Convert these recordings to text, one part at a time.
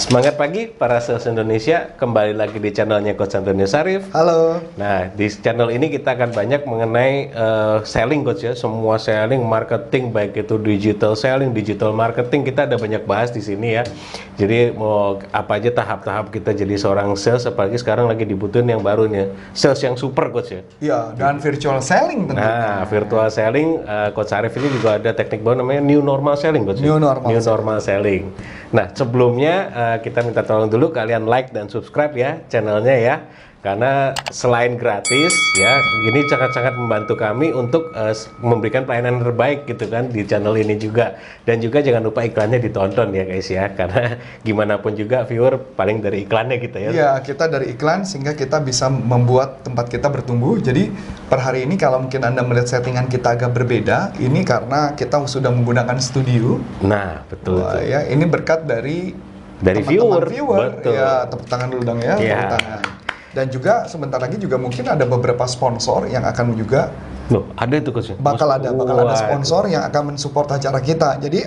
Semangat pagi para sales Indonesia, kembali lagi di channelnya Coach Antonio Sarif. Halo. Nah, di channel ini kita akan banyak mengenai selling Coach ya, semua selling, marketing, baik itu digital selling, digital marketing, kita ada banyak bahas di sini ya. Jadi mau apa aja tahap-tahap kita jadi seorang sales, apalagi sekarang lagi dibutuhin yang barunya, sales yang super Coach ya. Iya, dan virtual selling tentunya. Nah, virtual selling, Coach Sarif ini juga ada teknik baru namanya new normal selling Coach. New normal Selling. Nah, sebelumnya kita minta tolong dulu kalian like dan subscribe ya channelnya ya, karena selain gratis ya, ini sangat-sangat membantu kami untuk memberikan pelayanan terbaik gitu kan di channel ini juga. Dan juga jangan lupa iklannya ditonton ya guys ya, karena gimana pun juga viewer paling dari iklannya kita ya. Iya, kita dari iklan sehingga kita bisa membuat tempat kita bertumbuh. Jadi per hari ini kalau mungkin Anda melihat settingan kita agak berbeda, ini karena kita sudah menggunakan studio. Nah, betul. Wah, ya, ini berkat dari viewer. Betul. Ya, tepuk tangan dulu dong ya, Iya. tepuk tangan. Dan juga sebentar lagi juga mungkin ada beberapa sponsor yang akan juga Loh, ada itu Coach. bakal ada sponsor yang akan mensupport acara kita. Jadi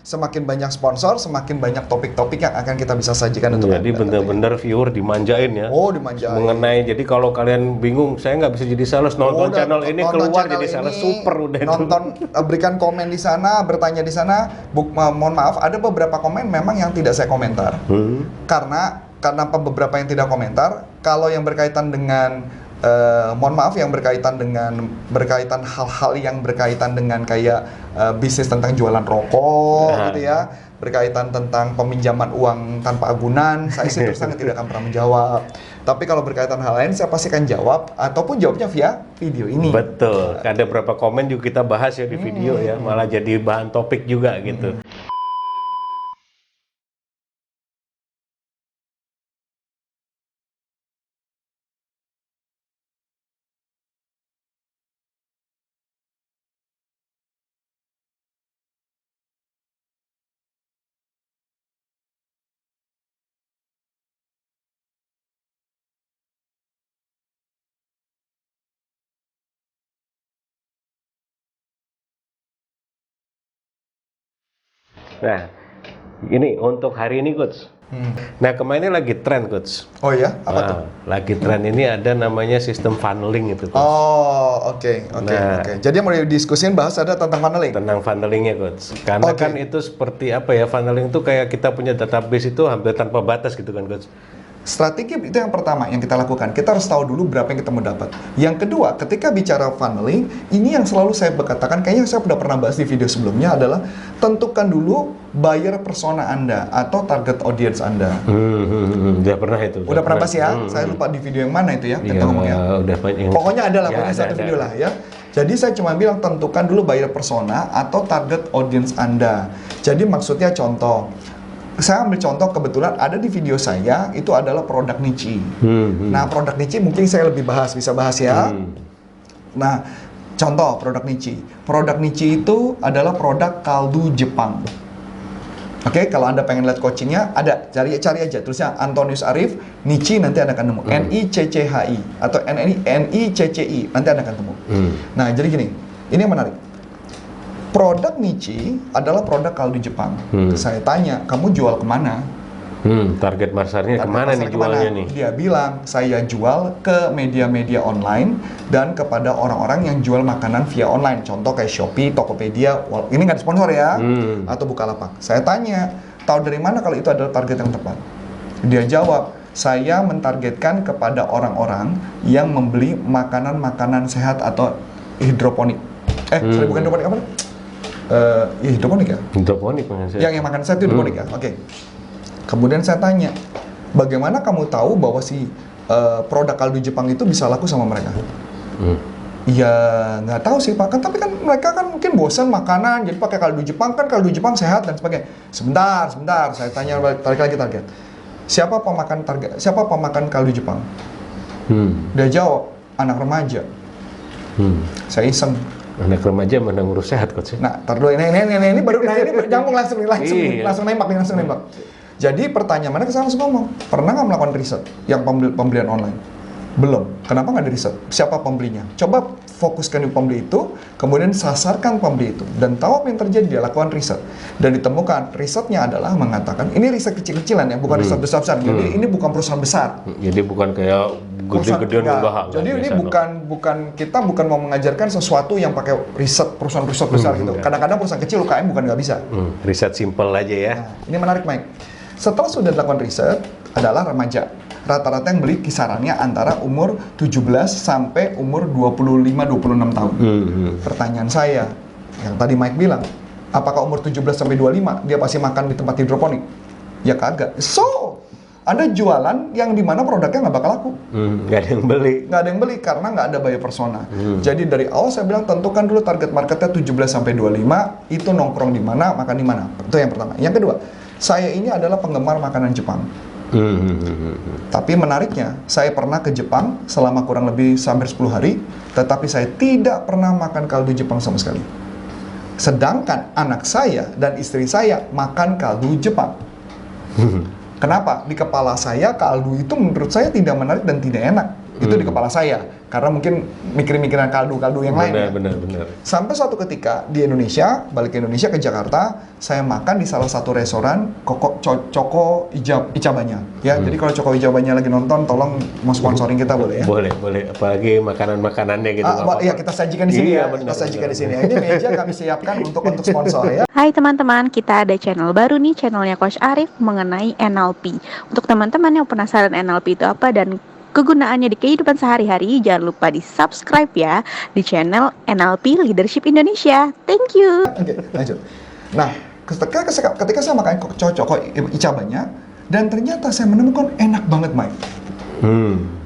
semakin banyak sponsor, semakin banyak topik-topik yang akan kita bisa sajikan untuk Jadi bener-bener viewer dimanjain ya. Oh, dimanjain. Mengenai, jadi kalau kalian bingung, saya nggak bisa jadi sales, nonton channel ini nonton keluar channel jadi sales ini, super udah itu. nonton, berikan komen di sana, bertanya di sana. Mohon maaf, ada beberapa komen memang yang tidak saya komentar. Karena beberapa yang tidak komentar, kalau yang berkaitan dengan mohon maaf, yang berkaitan hal-hal yang berkaitan dengan kayak bisnis tentang jualan rokok gitu ya, berkaitan tentang peminjaman uang tanpa agunan, saya sih terus terang tidak akan pernah menjawab. Tapi kalau berkaitan hal lain, saya pasti akan jawab, ataupun jawabnya via video ini. Betul, ada beberapa komen juga kita bahas ya di video ya, malah jadi bahan topik juga gitu. Nah, ini untuk hari ini Coach. Nah, kemarin lagi tren Coach. Oh ya, apa tuh? Lagi tren ini ada namanya sistem funneling itu Coach. Oh, oke. Nah. Jadi yang mau didiskusin bahas ada tentang funneling. Tentang funnelingnya Coach. Karena kan itu seperti apa ya, funneling itu kayak kita punya database itu hampir tanpa batas gitu kan Coach. Strategi itu yang pertama yang kita lakukan. Kita harus tahu dulu berapa yang kita mau dapat. Yang kedua, ketika bicara funneling, ini yang selalu saya katakan, kayaknya saya sudah pernah bahas di video sebelumnya, adalah tentukan dulu buyer persona Anda atau target audience Anda. Udah pernah itu. Udah pernah bahas ya? Saya lupa di video yang mana itu ya, kita ngomongnya. Udah Pokoknya ada lah, ya, pokoknya satu video lah ya. Jadi saya cuma bilang tentukan dulu buyer persona atau target audience Anda. Jadi maksudnya contoh, saya ambil contoh kebetulan ada di video saya, itu adalah produk niche. Nah, produk niche mungkin saya lebih bisa bahas ya. Nah, contoh produk niche. Produk niche itu adalah produk kaldu Jepang. Oke, kalau Anda pengen lihat coachingnya, ada, cari aja, tulisnya Antonius Arif, Nichi, nanti Anda akan nemu. NICCHI atau NICCI, nanti Anda akan temu. Nah, jadi gini, ini yang menarik. Produk Nichi adalah produk kaldu Jepang. Saya tanya, kamu jual kemana? Target pasarnya kemana nih jualnya nih? Dia bilang, saya jual ke media-media online dan kepada orang-orang yang jual makanan via online. Contoh kayak Shopee, Tokopedia, ini nggak ada sponsor ya, atau Bukalapak. Saya tanya, tahu dari mana kalau itu adalah target yang tepat? Dia jawab, saya mentargetkan kepada orang-orang yang membeli makanan-makanan sehat atau hidroponik. Sorry, bukan hidroponik, apa? Hidroponik ya? Hidroponik yang makan sehat itu hidroponik ya? Oke. Kemudian saya tanya, bagaimana kamu tahu bahwa si produk kaldu Jepang itu bisa laku sama mereka? Ya nggak tahu sih Pak, tapi kan mereka kan mungkin bosan makanan, jadi pakai kaldu Jepang, kan kaldu Jepang sehat dan sebagainya. Sebentar, saya tanya tarik lagi target. Siapa pemakan kaldu Jepang? Dia jawab, anak remaja. Saya iseng. Anak remaja mana ngurus sehat Coach. Nah, tar dulu ini baru nyambung langsung nembak. Jadi pertanyaan mana saya langsung ngomong, pernah nggak melakukan riset yang pembelian online? Belum. Kenapa nggak di riset? Siapa pembelinya? Coba fokuskan di pembeli itu, kemudian sasarkan pembeli itu. Dan tahu apa yang terjadi? Dia lakukan riset. Dan ditemukan, risetnya adalah mengatakan, ini riset kecil-kecilan ya, bukan riset besar-besar. Jadi ini bukan perusahaan besar. Jadi bukan kayak gede-gedean usaha. Jadi ini kita bukan mau mengajarkan sesuatu yang pakai riset perusahaan besar gitu. Kadang-kadang perusahaan kecil UKM bukan nggak bisa. Riset simple aja ya. Nah, ini menarik, Mike. Setelah sudah dilakukan riset, adalah remaja. Rata-rata yang beli kisarannya antara umur 17 sampai umur 25-26 tahun. Pertanyaan saya, yang tadi Mike bilang, apakah umur 17 sampai 25 dia pasti makan di tempat hidroponik? Ya kagak. So, Anda jualan yang dimana produknya nggak bakal laku. Nggak ada yang beli. Nggak ada yang beli karena nggak ada buyer persona. Jadi dari awal saya bilang tentukan dulu target marketnya 17 sampai 25, itu nongkrong di mana, makan di mana. Itu yang pertama. Yang kedua, saya ini adalah penggemar makanan Jepang. Tapi menariknya, saya pernah ke Jepang selama kurang lebih sampai 10 hari, tetapi saya tidak pernah makan kaldu Jepang sama sekali. Sedangkan anak saya dan istri saya makan kaldu Jepang. Kenapa? Di kepala saya kaldu itu menurut saya tidak menarik dan tidak enak. Itu di kepala saya, karena mungkin mikirin-mikiran kaldu-kaldu yang lain. Benar. Sampai suatu ketika di Indonesia, balik ke Indonesia ke Jakarta, saya makan di salah satu restoran Coko Icabanya. Ya, jadi kalau Coko Icabanya lagi nonton, tolong mau sponsoring kita boleh ya? Boleh. Apalagi makanan-makanannya gitu. Iya, kita sajikan di sini ya. Kita sajikan di sini. Ini meja kami siapkan untuk sponsor ya. Hai teman-teman, kita ada channel baru nih, channelnya Coach Arif mengenai NLP. Untuk teman-teman yang penasaran NLP itu apa dan kegunaannya di kehidupan sehari-hari, jangan lupa di subscribe ya di channel NLP Leadership Indonesia. Thank you. Oke, lanjut. Nah, ketika saya makan Coko Icabanya, dan ternyata saya menemukan enak banget, Mike.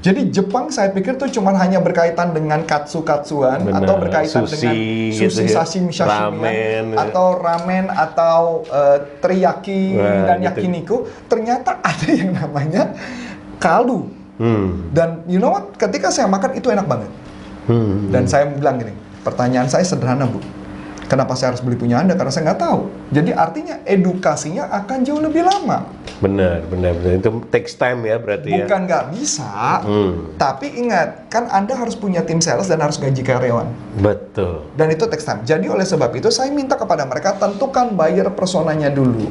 Jadi Jepang saya pikir tuh cuma hanya berkaitan dengan katsu-katsuan atau berkaitan sushi, dengan gitu sushi, ya. sashimi, Ramen, atau ramen atau teriyaki dan gitu. yakiniku. Ternyata ada yang namanya kaldu. Dan you know what? Ketika saya makan itu enak banget. Dan saya bilang gini, pertanyaan saya sederhana, Bu. Kenapa saya harus beli punya Anda? Karena saya nggak tahu. Jadi artinya edukasinya akan jauh lebih lama. Benar. Itu takes time ya berarti ya. Bukan nggak bisa, tapi ingat, kan Anda harus punya tim sales dan harus gaji karyawan. Betul. Dan itu takes time. Jadi oleh sebab itu saya minta kepada mereka tentukan buyer personanya dulu.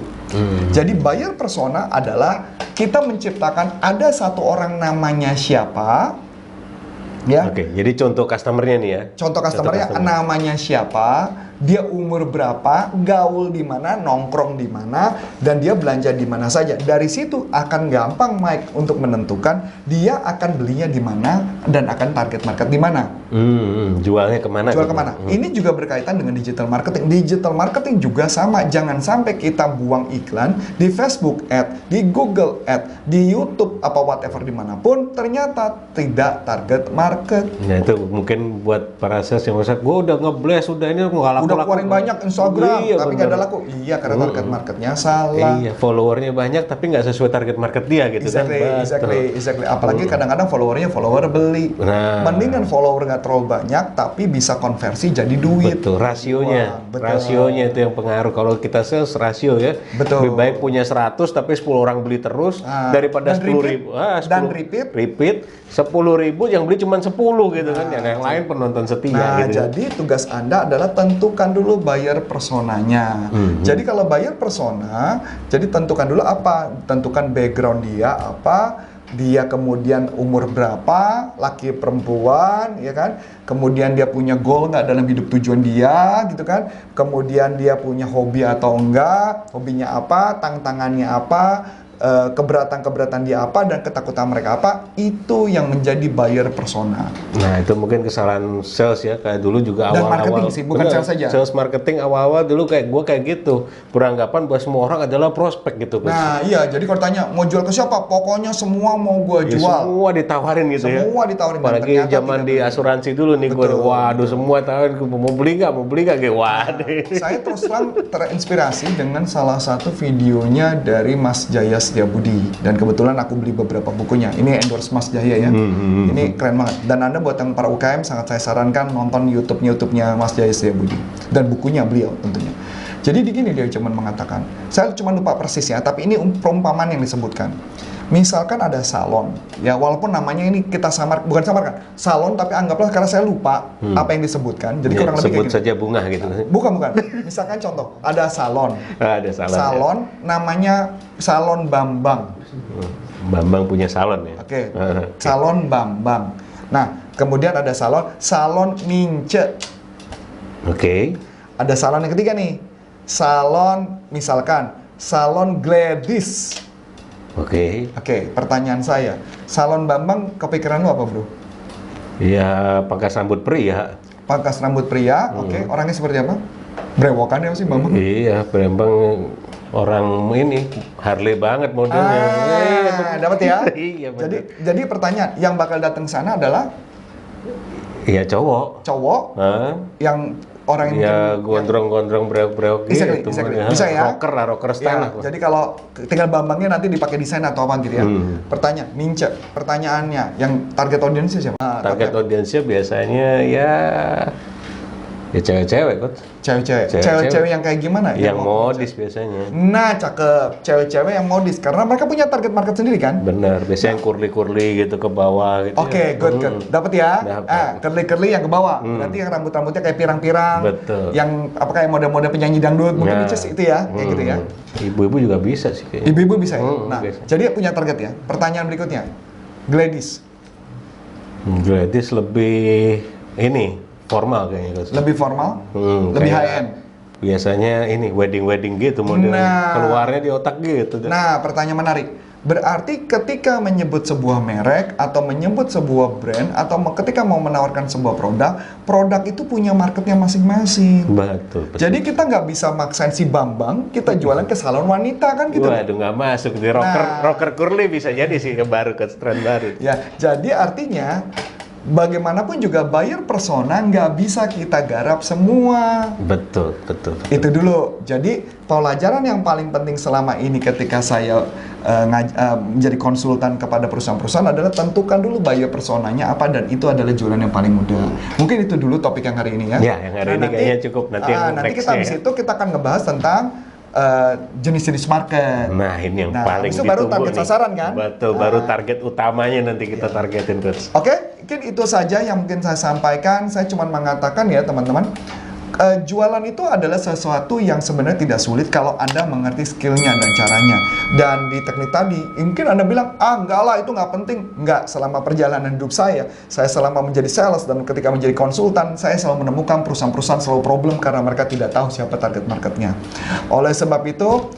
Jadi buyer persona adalah kita menciptakan ada satu orang namanya siapa. Ya. Oke, jadi contoh customernya nih ya. Contoh customernya namanya siapa, dia umur berapa, gaul di mana, nongkrong di mana, dan dia belanja di mana saja. Dari situ akan gampang Mike untuk menentukan dia akan belinya di mana dan akan target market di mana. Jualnya kemana? Jual kemana? Ini juga berkaitan dengan digital marketing. Digital marketing juga sama. Jangan sampai kita buang iklan di Facebook ad, di Google ad, di YouTube apa whatever dimanapun, ternyata tidak target market. Nah itu mungkin buat para sales yang merasa, gue udah ngeblast, udah ini nggak laku. Udah keluarin banyak Instagram, tapi nggak ada laku. Iya, karena target marketnya salah. Iya, followernya banyak, tapi nggak sesuai target market dia gitu kan. Exactly. Apalagi kadang-kadang follower beli. Nah. Mendingan follower nggak terlalu banyak, tapi bisa konversi jadi duit. Betul, rasionya. Wah, betul. Rasionya itu yang pengaruh. Kalau kita sales rasio ya. Betul. Lebih baik punya 100 tapi 10 orang beli terus daripada 10.000. Dan repeat 10.000 yang beli cuma 10 gitu kan. Yang lain penonton setia gitu. Jadi tugas Anda adalah tentukan dulu buyer personanya. Jadi kalau buyer persona, jadi tentukan dulu apa? Tentukan background dia apa? Dia kemudian umur berapa, laki perempuan, ya kan? Kemudian dia punya goal nggak dalam hidup tujuan dia, gitu kan? Kemudian dia punya hobi atau enggak, hobinya apa, tantangannya apa, keberatan dia apa, dan ketakutan mereka apa, itu yang menjadi buyer persona. Nah itu mungkin kesalahan sales ya, kayak dulu juga Dan awal-awal. marketing sih, bukan sales saja. Sales marketing awal-awal dulu kayak gue kayak gitu, beranggapan bahwa semua orang adalah prospek gitu. Nah iya, jadi kalau tanya mau jual ke siapa, pokoknya semua mau gue Ya, jual. semua ditawarin gitu ya. Semua ditawarin. Dan Apalagi ternyata zaman tidak di begitu. asuransi dulu nih, gue waduh semua tawarin, mau beli nggak kayak waduh. Saya terus terang terinspirasi dengan salah satu videonya dari Mas Jaya Setiabudi, dan kebetulan aku beli beberapa bukunya. Ini endorse Mas Jaya ya. Ini keren banget. Dan Anda buat yang para UKM sangat saya sarankan nonton YouTube-nya Mas Jaya Setiabudi dan bukunya beliau tentunya. Jadi di gini dia cuma mengatakan, saya cuma lupa persisnya, tapi ini perumpamaan yang disebutkan. Misalkan ada salon, ya walaupun namanya ini kita bukan samarkan, salon, tapi anggaplah karena saya lupa apa yang disebutkan, jadi Ya, kurang lebih sebut kayak saja bunga gitu. Bukan. Misalkan contoh, ada salon. Ada salon. Salon namanya Salon Bambang. Bambang punya salon ya. Oke. Salon Bambang. Nah, kemudian ada Salon Mince. Oke. Ada salon yang ketiga nih. Misalkan Salon Gladys. Oke. Oke, pertanyaan saya, Salon Bambang kepikiran lu apa, Bro? Ya, pangkas rambut pria. Pangkas rambut pria, oke. Orangnya seperti apa? Brewokan ya sih Bambang? Iya, Bambang orang ini Harley banget modelnya. Dapat ya? Iya, betul. Jadi pertanyaan, yang bakal datang sana adalah Iya, cowok. Hah? yang orang yang Ya, gondrong-gondrong breok-breok bisa gitu. bisa ya? Rocker style lah. Jadi kalau tinggal Bambangnya nanti dipakai desain atau apa gitu ya. Pertanyaan, Mince, pertanyaannya yang target audiensnya siapa? Target audiensnya biasanya ya cewek-cewek kok. Cewek-cewek yang kayak gimana? Yang modis biasanya. Nah, cakep. Cewek-cewek yang modis karena mereka punya target market sendiri kan? Bener, biasanya yang kurli-kurli gitu ke bawah gitu. Oke, good. Dapat ya? Dapet. Curly yang ke bawah. Berarti yang rambut-rambutnya kayak pirang-pirang. Betul. Yang apa kayak mode-mode penyanyi dangdut, mungkin itu ya, kayak gitu ya. Ibu-ibu juga bisa sih kayaknya. Ibu-ibu bisa ya. Nah, bisa. jadi punya target ya. Pertanyaan berikutnya. Gladys. Gladys lebih ini formal kayaknya. Lebih formal? Lebih kayak high end. Biasanya ini wedding gitu modelnya. Nah. Keluarnya di otak gitu. Nah, pertanyaan menarik. Berarti ketika menyebut sebuah merek atau menyebut sebuah brand atau ketika mau menawarkan sebuah produk itu punya marketnya masing-masing. Betul. Jadi kita nggak bisa maksain si Bambang, kita jualan ke salon wanita kan gitu. Waduh, nggak masuk di rocker curly bisa jadi sih baru ke tren baru. Ya, jadi artinya bagaimanapun juga buyer persona nggak bisa kita garap semua. Betul. Itu dulu. Jadi pelajaran yang paling penting selama ini ketika saya menjadi konsultan kepada perusahaan-perusahaan adalah tentukan dulu buyer personanya apa, dan itu adalah jualan yang paling mudah. Mungkin itu dulu topik yang hari ini ya. Ya, yang hari ini kayaknya cukup. Nanti kita habis itu kita akan ngebahas tentang jenis-jenis market. Nah, ini yang paling itu ditunggu baru target nih. sasaran kan? Betul, baru target utamanya nanti kita targetin, Coach. Oke, mungkin itu saja yang mungkin saya sampaikan. Saya cuma mengatakan ya teman-teman, jualan itu adalah sesuatu yang sebenarnya tidak sulit kalau Anda mengerti skillnya dan caranya. Dan di teknik tadi, mungkin Anda bilang, enggak lah itu nggak penting. Enggak, selama perjalanan hidup saya selama menjadi sales dan ketika menjadi konsultan, saya selalu menemukan perusahaan-perusahaan selalu problem karena mereka tidak tahu siapa target marketnya. Oleh sebab itu,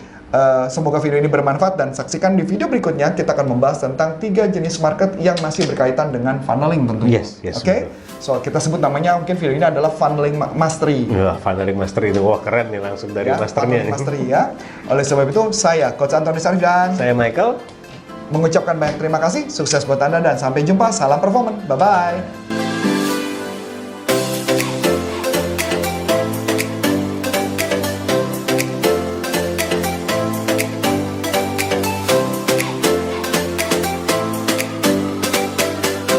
semoga video ini bermanfaat dan saksikan di video berikutnya kita akan membahas tentang 3 jenis market yang masih berkaitan dengan funneling tentunya. Yes, Oke? So, kita sebut namanya, mungkin video ini adalah funneling mastery. Wah, funneling mastery itu wah keren nih langsung dari masternya. Funneling mastery ya. Oleh sebab itu, saya Coach Antoni Sarif dan Saya Michael. mengucapkan banyak terima kasih, sukses buat Anda dan sampai jumpa. Salam performance. Bye-bye.